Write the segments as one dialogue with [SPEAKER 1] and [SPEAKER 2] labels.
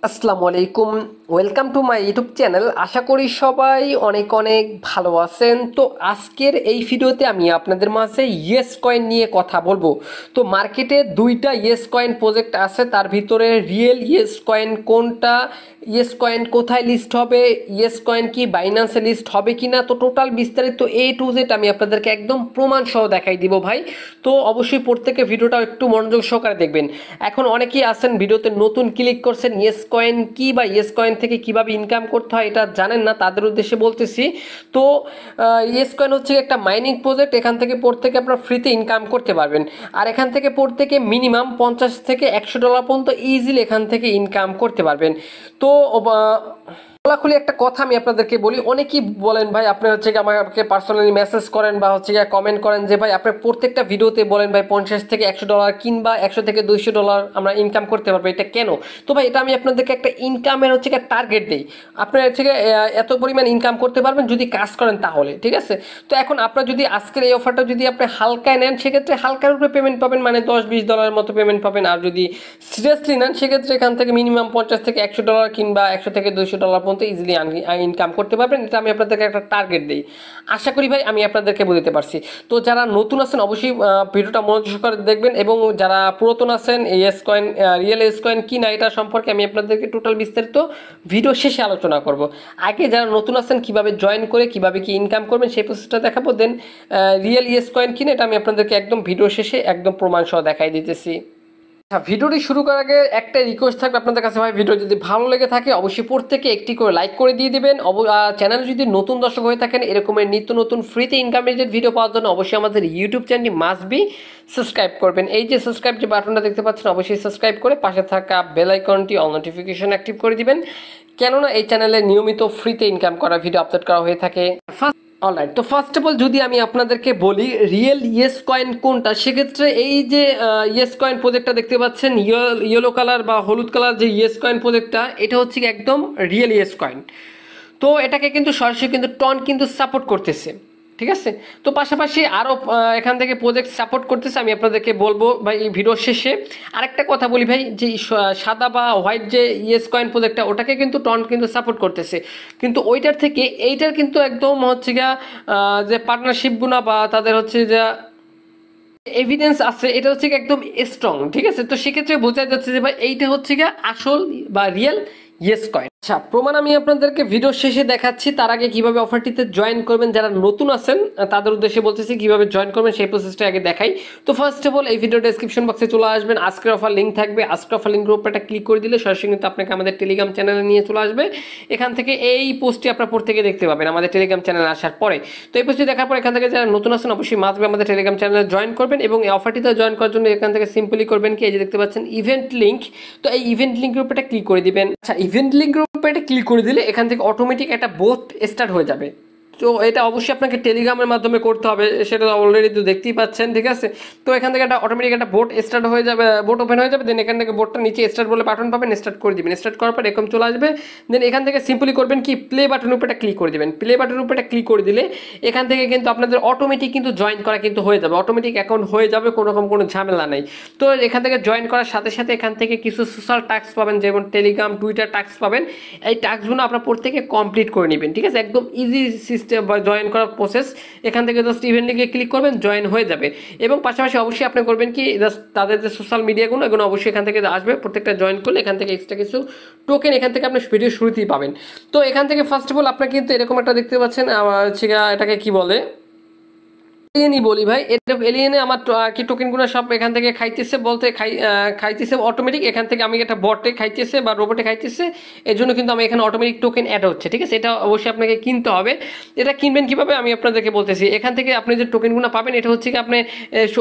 [SPEAKER 1] আসসালামু আলাইকুম। Welcome to my YouTube channel. আশা করি সবাই অনেক অনেক ভালো আছেন। তো আজকের এই ভিডিওতে আমি আপনাদের মাঝে ইয়েস কয়েন নিয়ে কথা বলবো। তো মার্কেটে দুইটা ইয়েস কয়েন প্রজেক্ট আছে, তার ভিতরে রিয়েল ইয়েস কয়েন কোনটা, ইয়েস কয়েন কোথায় লিস্ট হবে, ইয়েস কয়েন কি বাইন্যান্সে লিস্ট হবে কিনা, তো টোটাল বিস্তারিত A to Z আমি আপনাদেরকে একদম প্রমাণ সহ দেখাই দিব ভাই। তো অবশ্যই প্রত্যেকে ভিডিওটা একটু মনোযোগ সহকারে দেখবেন। এখন অনেকেই আছেন ভিডিওতে নতুন ক্লিক করছেন, ইয়েস কয়েন কি বা ইয়েস কয়েন থেকে কিভাবে ইনকাম করতে হয় এটা জানেন না, তাদের উদ্দেশ্যে বলতেছি। তো ইয়েস কয়েন হচ্ছে একটা মাইনিং প্রজেক্ট, এখান থেকে প্রত্যেকে আপনার ফ্রিতে ইনকাম করতে পারবেন। আর এখান থেকে প্রত্যেকে মিনিমাম $50 থেকে $100 পর্যন্ত ইজিলি এখান থেকে ইনকাম করতে পারবেন। তো খোলাখুলি একটা কথা আমি আপনাদেরকে বলি, অনেকেই বলেন ভাই আপনি হচ্ছে কি আমাকে পার্সোনালি মেসেজ করেন বা হচ্ছে গিয়ে কমেন্ট করেন যে ভাই আপনার প্রত্যেকটা ভিডিওতে বলেন ভাই $50 থেকে $100 কিংবা $100 থেকে $200 আমরা ইনকাম করতে পারবো, এটা কেন? তো ভাই এটা আমি আপনাদেরকে একটা ইনকামের হচ্ছে একটা টার্গেট দিই। আপনার হচ্ছে এত পরিমাণ ইনকাম করতে পারবেন যদি কাজ করেন তাহলে, ঠিক আছে? তো এখন আপনার যদি আজকের এই অফারটা যদি আপনি হালকায় নেন সেক্ষেত্রে হালকার উপরে পেমেন্ট পাবেন, মানে $10-20 মতো পেমেন্ট পাবেন। আর যদি সিরিয়াসলি নেন সেক্ষেত্রে এখান থেকে মিনিমাম $50 থেকে $100 কিংবা $100 থেকে $200 পর্যন্ত ইজিলি ইনকাম করতে পারবেন। এটা আমি আপনাদেরকে একটা টার্গেট দিই। আশা করি ভাই আমি আপনাদেরকে বুঝতে পারছি। তো যারা নতুন আছেন অবশ্যই ভিডিওটা মনোযোগ সহকারে দেখবেন, এবং যারা পুরাতন আছেন S coin real S coin কি না এটা সম্পর্কে আমি আপনাদেরকে টোটাল বিস্তারিত ভিডিও শেষে আলোচনা করব। আগে যারা নতুন আছেন কিভাবে জয়েন করে কিভাবে কি ইনকাম করবেন সেই প্রসেসটা দেখাবো, দেন রিয়েল এস কয়েন কিনা এটা আমি আপনাদেরকে একদম ভিডিও শেষে একদম প্রমাণ সহ দেখাই দিতেছি। ভিডিওটি শুরু করার আগে একটা রিকোয়েস্ট থাকবে আপনাদের কাছে ভাই, ভিডিও যদি ভালো লেগে থাকে অবশ্যই প্রত্যেকে একটি করে লাইক করে দিয়ে দিবেন। চ্যানেলে যদি নতুন দর্শক হয়ে থাকেন এরকমের নিত্য নতুন ফ্রিতে ইনকাম রিলেটেড ভিডিও পাওয়ার জন্য অবশ্যই আমাদের ইউটিউব চ্যানেলটি মাস্ট বি সাবস্ক্রাইব করবেন। এই যে সাবস্ক্রাইব যে বাটনটা দেখতে পাচ্ছেন অবশ্যই সাবস্ক্রাইব করে পাশে থাকা বেল আইকনটি অল নোটিফিকেশন অ্যাক্টিভ করে দিবেন, কেননা এই চ্যানেলে নিয়মিত ফ্রিতে ইনকাম করা ভিডিও আপলোড করা হয়ে থাকে। অলরাইট, তো ফার্স্ট অফ অল যদি আমি আপনাদেরকে বলি রিয়েল ইয়েস কয়েন কোনটা, সেক্ষেত্রে এই যে ইয়েস কয়েন প্রজেক্টটা দেখতে পাচ্ছেন ইয়েলো কালার বা হলুদ কালার যে ইয়েস কয়েন প্রজেক্টটা, এটা হচ্ছে একদম রিয়েল ইয়েস কয়েন। তো এটাকে কিন্তু সরাসরি কিন্তু টন কিন্তু সাপোর্ট করতেছে, ঠিক আছে? তো পাশাপাশি আরও এখান থেকে প্রজেক্ট সাপোর্ট করতেছে, আমি আপনাদেরকে বলবো ভাই এই ভিডিওর শেষে। আরেকটা কথা বলি ভাই, যে সাদা বা হোয়াইট যে ইয়েস কয়েন প্রজেক্টটা ওটাকে কিন্তু টন কিন্তু সাপোর্ট করতেছে, কিন্তু ওইটার থেকে এইটার কিন্তু একদম হচ্ছে গিয়া যে পার্টনারশিপগুলো বা তাদের হচ্ছে যে এভিডেন্স আছে এটা হচ্ছে একদম স্ট্রং, ঠিক আছে? তো সেক্ষেত্রে বোঝা যাচ্ছে যে ভাই এইটা হচ্ছে গিয়া আসল বা রিয়েল ইয়েস কয়েন। আচ্ছা, প্রমাণ আমি আপনাদেরকে ভিডিও শেষে দেখাচ্ছি। তার আগে কিভাবে অফারটিতে জয়েন করবেন যারা নতুন আছেন তাদের উদ্দেশ্যে বলতেছি কিভাবে জয়েন করবেন সেই প্রসেসটা আগে দেখাই। তো ফার্স্ট অফ অল এই ভিডিও ডেসক্রিপশন বক্সে চলে আসবেন, আজকের অফার লিঙ্ক থাকবে। আজকের অফার লিঙ্কের উপর একটা ক্লিক করে দিলে সরাসরি কিন্তু আপনাকে আমাদের টেলিগ্রাম চ্যানেলে নিয়ে চলে আসবে। এখান থেকে এই পোস্টটি আপনার প্রত্যেকে দেখতে পাবেন আমাদের টেলিগ্রাম চ্যানেলে আসার পরে। তো এই পোস্টটি দেখার পর এখান থেকে যারা নতুন আছেন অবশ্যই মাত্র আমাদের টেলিগ্রাম চ্যানেলে জয়েন করবেন, এবং এই অফারটিতে জয়েন করার জন্য এখান থেকে সিম্পলি করবেন কি, এই যে দেখতে পাচ্ছেন ইভেন্ট লিঙ্ক, তো এই ইভেন্ট লিঙ্কের উপর একটা ক্লিক করে দিবেন। আচ্ছা, ইভেন্ট লিঙ্কের উপর এটা ক্লিক করে দিলে এখান থেকে অটোমেটিক একটা বোট স্টার্ট হয়ে যাবে। তো এটা অবশ্যই আপনাকে টেলিগ্রামের মাধ্যমে করতে হবে, সেটা অলরেডি তো দেখতেই পাচ্ছেন, ঠিক আছে? তো এখান থেকে একটা অটোমেটিক একটা বোট স্টার্ট হয়ে যাবে, বোট ওপেন হয়ে যাবে। দেন এখান থেকে বোটটা নিচে স্টার্ট বলে বাটন পাবেন, স্টার্ট করে দিবেন। স্টার্ট করার পর এরকম চলে আসবে। দেন এখান থেকে সিম্পলি করবেন কি, প্লে বাটনের উপর একটা ক্লিক করে দিবেন। প্লে বাটনের উপর একটা ক্লিক করে দিলে এখান থেকে কিন্তু আপনাদের অটোমেটিক কিন্তু জয়েন করা কিন্তু হয়ে যাবে, অটোমেটিক অ্যাকাউন্ট হয়ে যাবে, কোনো রকম কোনো ঝামেলা নেই। তো এখান থেকে জয়েন করার সাথে সাথে এখান থেকে কিছু সোশ্যাল টাস্ক পাবেন, যেমন টেলিগ্রাম টুইটার টাস্ক পাবেন। এই টাস্কগুলো আপনার প্রত্যেকে কমপ্লিট করে নেবেন, ঠিক আছে? একদম ইজি সিস্টেম বা জয়েন করার প্রসেস। এখান থেকে জাস্ট ইভেন্ট লিঙ্কে ক্লিক করবেন, জয়েন হয়ে যাবে। এবং পাশাপাশি অবশ্যই আপনি করবেন কি, জাস্ট তাদের যে সোশ্যাল মিডিয়াগুলো এগুলো অবশ্যই এখান থেকে আসবে, প্রত্যেকটা জয়েন করলে এখান থেকে এক্সট্রা কিছু টোকেন এখান থেকে আপনি ভিডিও শুরুতেই পাবেন। তো এখান থেকে ফার্স্ট অফ অল আপনার কিন্তু এরকম একটা দেখতে পাচ্ছেন, এটাকে কি বলে, এলিয়েনই বলি ভাই। এলিয়েনে আমার আর কি টোকেনগুলো সব এখান থেকে খাইতেছে, বলতে খাইতেছে অটোমেটিক। এখান থেকে আমি একটা বটে খাইতেছে বা রোবটে খাইতেছে, এর জন্য কিন্তু আমি এখানে অটোমেটিক টোকেন অ্যাড হচ্ছে, ঠিক আছে? এটা অবশ্যই আপনাকে কিনতে হবে। এটা কিনবেন কীভাবে আমি আপনাদেরকে বলতেছি। এখান থেকে আপনি যে টোকেনগুলো পাবেন এটা হচ্ছে কি আপনি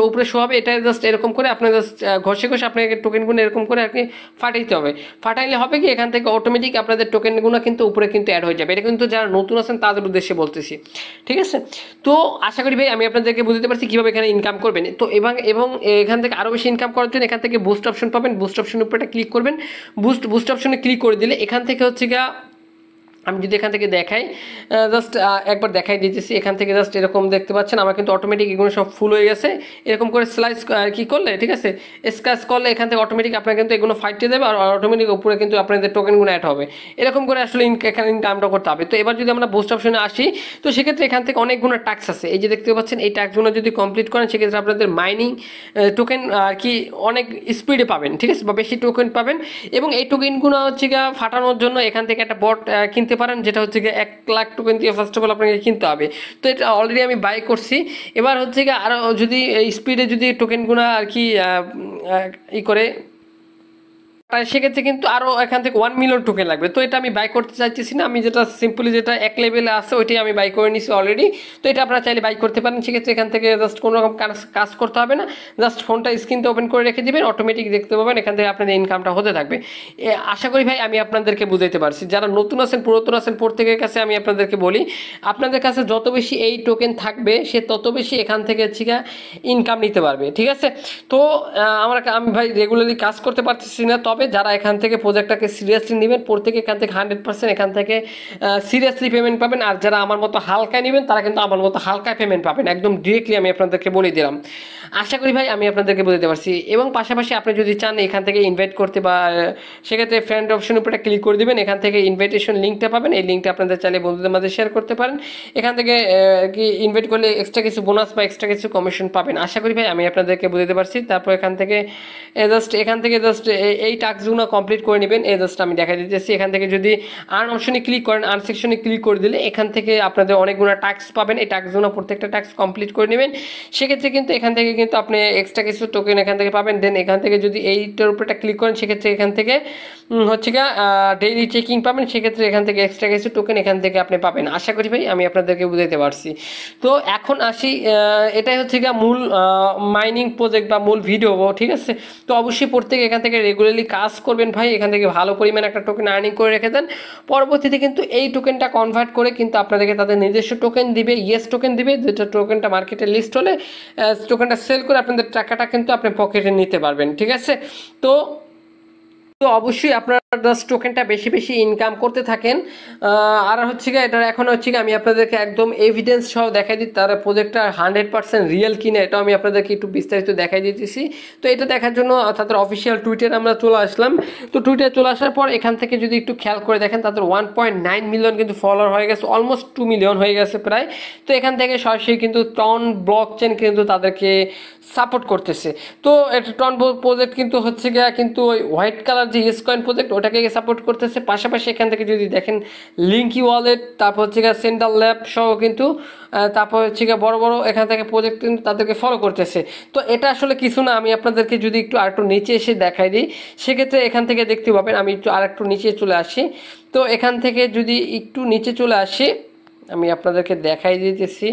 [SPEAKER 1] উপরে শো হবে, এটা জাস্ট এরকম করে আপনি জাস্ট ঘষে ঘষে আপনাকে টোকেনগুলো এরকম করে আর কি ফাটাইতে হবে। ফাটাইলে হবে কি এখান থেকে অটোমেটিক আপনাদের টোকেনগুলো কিন্তু উপরে কিন্তু অ্যাড হয়ে যাবে। এটা কিন্তু যারা নতুন আছেন তাদের উদ্দেশ্যে বলতেছি, ঠিক আছে? তো আশা করি ভাই আমি আপনাদেরকে বুঝতে পারছি কীভাবে এখানে ইনকাম করবেন। তো এবং এখান থেকে আরও বেশি ইনকাম করার জন্য এখান থেকে বুস্ট অপশন পাবেন, বুস্ট অপশনের উপর একটা ক্লিক করবেন। বুস্ট অপশনে ক্লিক করে দিলে এখান থেকে হচ্ছে গিয়ে আমি যদি এখান থেকে দেখাই, জাস্ট একবার দেখাই দিতেছি। এখান থেকে জাস্ট এরকম দেখতে পাচ্ছেন আমার কিন্তু অটোমেটিক এগুলো সব ফুল হয়ে গেছে। এরকম করে স্লাইস কি করলে, ঠিক আছে, স্ক্র্যাচ করলে এখান থেকে অটোমেটিক আপনার কিন্তু এগুলো ফাইটে দেবে, আর অটোমেটিক উপরে কিন্তু আপনাদের টোকেনগুলো অ্যাড হবে। এরকম করে আসলে এখানে ইনকামটা করতে হবে। তো এবার যদি আমরা বুস্ট অপশনে আসি, তো সেক্ষেত্রে এখান থেকে অনেকগুলো টাস্ক আছে। এই যে দেখতে পাচ্ছেন, এই টাস্কগুলো যদি কমপ্লিট করেন সেক্ষেত্রে আপনাদের মাইনিং টোকেন আর কি অনেক স্পিডে পাবেন, ঠিক আছে, বা বেশি টোকেন পাবেন। এবং এই টোকেনগুলো হচ্ছে গিয়ে ফাটানোর জন্য এখান থেকে একটা বট কিনতে পারেন, যেটা হচ্ছে গিয়ে 1 লাখ টোকেন দিয়ে ফার্স্ট অফ অল আপনাকে কিনতে হবে। তো এটা অলরেডি আমি বাই করছি। এবার হচ্ছে গিয়ে আরও যদি স্পিডে যদি টোকেনগুলো আর কি ই করে, সেক্ষেত্রে কিন্তু আরও এখান থেকে 1 মিলিয়ন টোকেন লাগবে। তো এটা আমি বাই করতে চাইতেছি না, আমি যেটা সিম্পলি যেটা এক লেভেলে আছে ওইটাই আমি বাই করে নিছি অলরেডি। তো এটা আপনারা চাইলে বাই করতে পারেন। সেক্ষেত্রে এখান থেকে জাস্ট কোনো রকম কাজ করতে হবে না, জাস্ট ফোনটা স্ক্রিনটা ওপেন করে রেখে দেবেন, অটোমেটিক দেখতে পাবেন এখান থেকে আপনাদের ইনকামটা হতে থাকবে। আশা করি ভাই আমি আপনাদেরকে বুঝাইতে পারছি। যারা নতুন আছেন, পুরাতন আছেন, প্রত্যেকের কাছে আমি আপনাদেরকে বলি, আপনাদের কাছে যত বেশি এই টোকেন থাকবে সে তত বেশি এখান থেকে হচ্ছে ইনকাম নিতে পারবে, ঠিক আছে। তো আমি ভাই রেগুলারলি কাজ করতে পারতেছি না, তবে যারা এখান থেকে প্রজেক্টটাকে সিরিয়াসলি নেবেন প্রত্যেকে এখান থেকে 100% এখান থেকে সিরিয়াসলি পেমেন্ট পাবেন। আর যারা আমার মতো হালকায় নেবেন তারা কিন্তু আমার মতো হালকায় পেমেন্ট পাবেন, একদম ডিরেক্টলি আমি আপনাদেরকে বলে দিলাম। আশা করি ভাই আমি আপনাদেরকে বুঝতে পারছি। এবং পাশাপাশি আপনি যদি চান এখান থেকে ইনভাইট করতে, বা সেক্ষেত্রে ফ্রেন্ড অপশন উপরে ক্লিক করে দেবেন, এখান থেকে ইনভাইটেশন লিঙ্কটা পাবেন। এই লিঙ্কটা আপনাদের চাইলে বন্ধুদের মাঝে শেয়ার করতে পারেন। এখান থেকে কি ইনভাইট করলে এক্সট্রা কিছু বোনাস বা এক্সট্রা কিছু কমিশন পাবেন। আশা করি ভাই আমি আপনাদেরকে বুঝতে পারছি। তারপর এখান থেকে জাস্ট এই টাস্কগুলো কমপ্লিট করে নেবেন। এই জাস্ট আমি দেখা দিতেছি, এখান থেকে যদি আর্ন অপশনে ক্লিক করেন, আর্ন সেকশনে ক্লিক করে দিলে এখান থেকে আপনাদের অনেকগুলো টাস্ক পাবেন। এই টাস্কগুলো প্রত্যেকটা টাস্ক কমপ্লিট করে নেবেন। সেক্ষেত্রে কিন্তু এখান থেকে কিন্তু আপনি এক্সট্রা কিছু টোকেন এখান থেকে পাবেন। দেন এখান থেকে যদি এইটার উপরটা ক্লিক করেন সেক্ষেত্রে এখান থেকে হচ্ছে গিয়ে ডেইলি চেকিং পাবেন। সেক্ষেত্রে এখান থেকে এক্সট্রা কিছু টোকেন এখান থেকে আপনি পাবেন। আশা করি ভাই আমি আপনাদেরকে বুঝাইতে পারছি। তো এখন আসি, এটাই হচ্ছে গিয়ে মূল মাইনিং প্রজেক্ট বা মূল ভিডিও, ঠিক আছে। তো অবশ্যই প্রত্যেকে এখান থেকে রেগুলারলি কাজ করবেন ভাই, এখান থেকে ভালো পরিমাণে একটা টোকেন আর্নিং করে রেখে দেন। পরবর্তীতে কিন্তু এই টোকেনটা কনভার্ট করে কিন্তু আপনাদেরকে তাদের নিজস্ব টোকেন দিবে, ইয়েস টোকেন দিবে, যেটা টোকেনটা মার্কেটে লিস্ট হলে টোকেনটা সেল করে আপনাদের টাকাটা কিন্তু আপনি পকেটে নিতে পারবেন, ঠিক আছে। তো অবশ্যই আপনারা জাস্ট টোকেনটা বেশি বেশি ইনকাম করতে থাকেন। আর হচ্ছে গিয়ে এটা এখন হচ্ছে গিয়ে আমি আপনাদেরকে একদম এভিডেন্স সহ দেখাই দিই তার প্রজেক্টটা 100% রিয়েল কিনা, এটাও আমি আপনাদেরকে একটু বিস্তারিত দেখাই দিতেছি। তো এটা দেখার জন্য তাদের অফিসিয়াল টুইটারে আমরা চলে আসলাম। তো টুইটারে চলে আসার পর এখান থেকে যদি একটু খেয়াল করে দেখেন, তাদের 1.9 মিলিয়ন কিন্তু ফলোয়ার হয়ে গেছে, অলমোস্ট 2 মিলিয়ন হয়ে গেছে প্রায়। তো এখান থেকে সরাসরি কিন্তু টন ব্লকচেন কিন্তু তাদেরকে সাপোর্ট করতেছে। তো এটা টন প্রজেক্ট কিন্তু হচ্ছে গিয়ে কিন্তু ওই হোয়াইট কালার যে ইয়েস কয়েন প্রজেক্ট ওটাকে সাপোর্ট করতেছে। পাশাপাশি এখান থেকে যদি দেখেন লিঙ্কি ওয়ালেট, তারপর হচ্ছে গিয়ে সেন্ট্রাল ল্যাব সহ কিন্তু তারপর হচ্ছে গিয়ে বড় বড় এখান থেকে প্রজেক্ট কিন্তু তাদেরকে ফলো করতেছে। তো এটা আসলে কিছু না, আমি আপনাদেরকে যদি একটু আরেকটু নিচে এসে দেখাই দিই সেক্ষেত্রে এখান থেকে দেখতে পাবেন। আমি একটু আরেকটু নিচে চলে আসি। তো এখান থেকে যদি একটু নিচে চলে আসি আমি আপনাদেরকে দেখাই দিতেছি।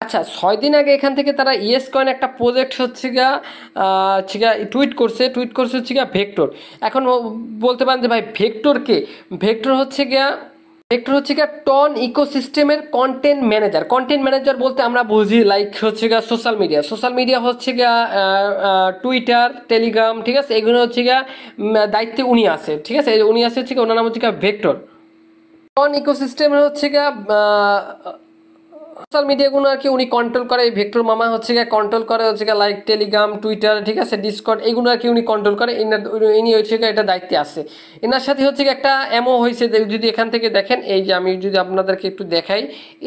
[SPEAKER 1] আচ্ছা, 6 দিন আগে এখান থেকে তারা ইয়েস কয়েন একটা প্রজেক্ট হচ্ছে গিয়া টুইট করছে হচ্ছে গিয়া ভেক্টর। এখন বলতে পারেন যে ভাই ভেক্টর কে? ভেক্টর হচ্ছে গিয়া টন ইকোসিস্টেমের কন্টেন্ট ম্যানেজার বলতে আমরা বুঝি লাইক হচ্ছে গিয়া সোশ্যাল মিডিয়া হচ্ছে গিয়া টুইটার, টেলিগ্রাম, ঠিক আছে, এগুলো হচ্ছে গিয়া দায়িত্বে উনি আছে, ঠিক আছে। উনি আছে হচ্ছে গিয়া, ওনার নাম হচ্ছে গিয়া ভেক্টর। টন ইকোসিস্টেমের হচ্ছে গিয়া সোশ্যাল মিডিয়াগুলো আর কি উনি কন্ট্রোল করে। ভেক্টর মামা হচ্ছে গিয়ে কন্ট্রোল করে হচ্ছে গিয়ে লাইক টেলিগ্রাম, টুইটার, ঠিক আছে, ডিসকর্ড, এগুলো আর কি উনি কন্ট্রোল করে। ইনি হচ্ছে গিয়ে এটা দায়িত্বে আছে। এনার সাথে হচ্ছে গিয়ে একটা এমও হয়েছে, যদি এখান থেকে দেখেন, এই যে আমি যদি আপনাদেরকে একটু দেখাই,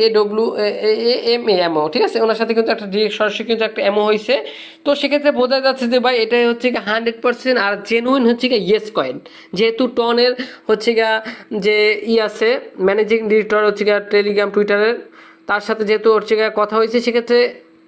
[SPEAKER 1] AWAMAMO, ঠিক আছে, ওনার সাথে কিন্তু একটা ডিরেক্ট সরাসরি কিন্তু একটা এমও হয়েছে। তো সেক্ষেত্রে বোঝা যাচ্ছে যে ভাই এটাই হচ্ছে গিয়ে 100% আর জেনুইন হচ্ছে গিয়ে ইয়েস কয়েন। যেহেতু টনের হচ্ছে গিয়া যে আছে ম্যানেজিং ডিরেক্টর হচ্ছে গিয়ে টেলিগ্রাম, টুইটারের, তার সাথে যেহেতু হচ্ছে কথা হয়েছে সেক্ষেত্রে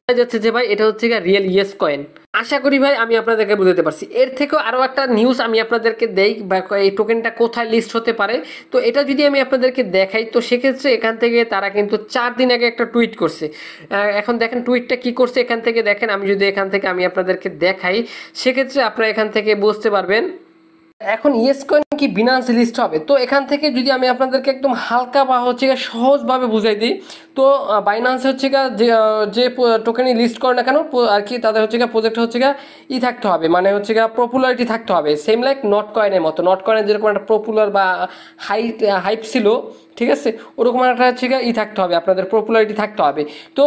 [SPEAKER 1] বোঝা যাচ্ছে যে ভাই এটা হচ্ছে রিয়েল ইয়েস কয়েন। আশা করি ভাই আমি আপনাদেরকে বুঝতে পারছি। এর থেকেও আরও একটা নিউজ আমি আপনাদেরকে দেই, বা এই টোকেনটা কোথায় লিস্ট হতে পারে। তো এটা যদি আমি আপনাদেরকে দেখাই, তো সেক্ষেত্রে এখান থেকে তারা কিন্তু 4 দিন আগে একটা টুইট করছে। এখন দেখেন টুইটটা কি করছে, এখান থেকে দেখেন। আমি যদি এখান থেকে আমি আপনাদেরকে দেখাই সেক্ষেত্রে আপনারা এখান থেকে বুঝতে পারবেন। এখন ইয়েস কয়েন কি বিনান্সে লিস্ট হবে? তো এখান থেকে যদি আমি আপনাদেরকে একদম হালকা বা হচ্ছে গিয়ে সহজভাবে বুঝাই দিই, তো বাইনান্সে হচ্ছে গিয়ে যে টোকেনই লিস্ট করে না কেন আর কি তাদের হচ্ছে গিয়ে প্রজেক্ট হচ্ছে গিয়ে থাকতে হবে, মানে হচ্ছে গিয়ে পপুলারিটি থাকতে হবে, সেম লাইক নট কয়েনের মতো। নট কয়েনের যেরকম একটা পপুলার বা হাইপ ছিল, ঠিক আছে, ওরকম একটা হচ্ছে গিয়ে থাকতে হবে, আপনাদের পপুলারিটি থাকতে হবে। তো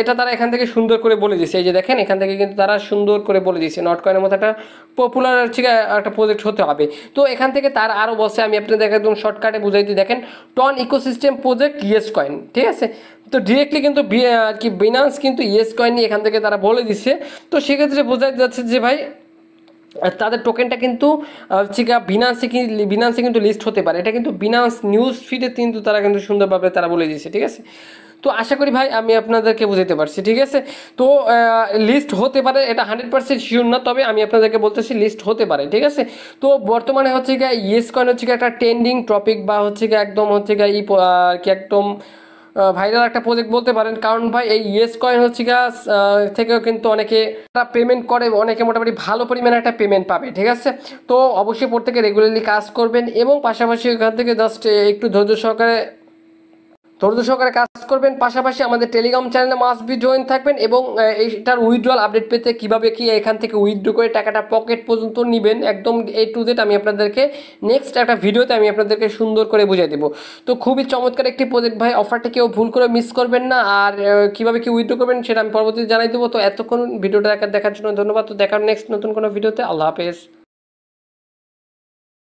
[SPEAKER 1] এটা তারা এখান থেকে সুন্দর করে বলে দিচ্ছে, এই যে দেখেন এখান থেকে কিন্তু তারা সুন্দর করে বলে দিচ্ছে নট কয়েনের মতো একটা পপুলার হচ্ছে গিয়ে একটা প্রজেক্ট হতে হবে। তো এখান থেকে তার আরও বসে, আমি আপনাদের একদম শর্টকাটে বুঝাই দিই, দেখেন TON ecosystem project yes coin, ঠিক আছে। তো ডিরেক্টলি কিন্তু আর কি বিনান্স কিন্তু ইয়েস কয়েন নিয়ে এখান থেকে তারা বলে দিচ্ছে। তো সেক্ষেত্রে বোঝা যাচ্ছে যে ভাই তাদের টোকেনটা কিন্তু হচ্ছে গিয়ে বিনান্সে কিন্তু লিস্ট হতে পারে। এটা কিন্তু বিনান্স নিউজ ফিডে কিন্তু তারা কিন্তু সুন্দরভাবে তারা বলে দিয়েছে, ঠিক আছে। তো আশা করি ভাই আমি আপনাদেরকে বুঝাতে পারছি, ঠিক আছে। তো লিস্ট হতে পারে, এটা 100% শিওর না, তবে আমি আপনাদেরকে বলতেছি লিস্ট হতে পারে, ঠিক আছে। তো বর্তমানে হচ্ছে গিয়ে ইয়েস কয়েন হচ্ছে গিয়ে একটা ট্রেন্ডিং টপিক বা হচ্ছে গিয়ে একদম হচ্ছে গিয়ে আর কি একদম ভাইরাল একটা প্রজেক্ট বলতে পারেন। কারণ ভাই এই ইয়েস কয়েন হচ্ছে গিয়ে থেকেও কিন্তু অনেকে পেমেন্ট করে, অনেকে মোটামুটি ভালো পরিমাণে একটা পেমেন্ট পাবে, ঠিক আছে। তো অবশ্যই প্রত্যেকে রেগুলারলি কাজ করবেন এবং পাশাপাশি ওখান থেকে জাস্ট একটু ধৈর্য সহকারে কাজ করবেন। পাশাপাশি আমাদের টেলিগ্রাম চ্যানেলে মাস্ট বি জয়েন থাকবেন এবং এইটার উইথড্রয়াল আপডেট পেতে কীভাবে কি এখান থেকে উইথড্র করে টাকাটা পকেট পর্যন্ত নেবেন একদম A to Z আমি আপনাদেরকে নেক্সট একটা ভিডিওতে আমি আপনাদেরকে সুন্দর করে বুঝিয়ে দেবো। তো খুবই চমৎকার একটি প্রজেক্ট ভাই, অফারটা কেউ ভুল করে মিস করবেন না। আর কীভাবে কি উইথড্র করবেন সেটা আমি পরবর্তীতে জানাই দেবো। তো এতক্ষণ ভিডিওটা দেখার জন্য ধন্যবাদ। তো দেখার নেক্সট নতুন কোনো ভিডিওতে। আল্লাহ হাফেজ।